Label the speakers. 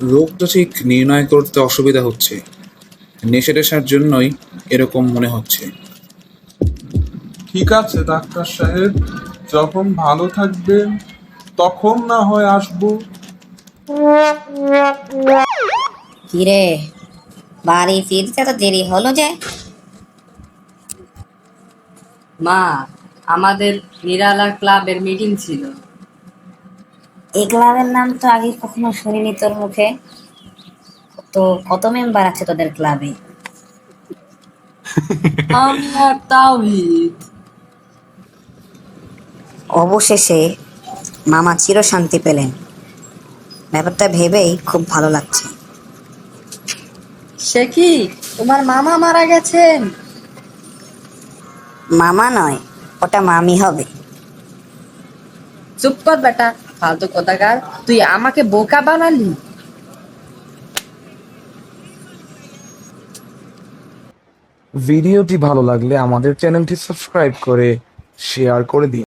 Speaker 1: রোগটা ঠিক নির্ণয় করতে অসুবিধা হচ্ছে। নেশা টেশার জন্যই এরকম মনে হচ্ছে।
Speaker 2: ঠিক আছে ডাক্তার সাহেব, যখন ভালো থাকবেন তখন না হয় আসবো।
Speaker 3: কিরে, বাড়ি ফিরতে তো দেরি হলো যে?
Speaker 4: মা, আমাদের নিরালা ক্লাবের মিটিং ছিল।
Speaker 3: এই ক্লাবের নাম তো আগে কখনো শুনিনি তোর মুখে। তো কত মেম্বার আছে তোদের ক্লাবে?
Speaker 4: আমি আর তাওহিদ।
Speaker 3: অবশেষে মামা চিরশান্তি পেলেন। ব্যাপারটা ভেবেই খুব ভালো লাগছে।
Speaker 4: সে কি, তোমার মামা মারা গেছেন?
Speaker 3: মামা নয়, ওটা মামি হবে।
Speaker 4: চুপ কর বেটা, ফালতু কোথাকার। তুই আমাকে বোকা বানালি।
Speaker 5: ভিডিওটি ভালো লাগলে আমাদের চ্যানেলটি সাবস্ক্রাইব করে শেয়ার করে দিন।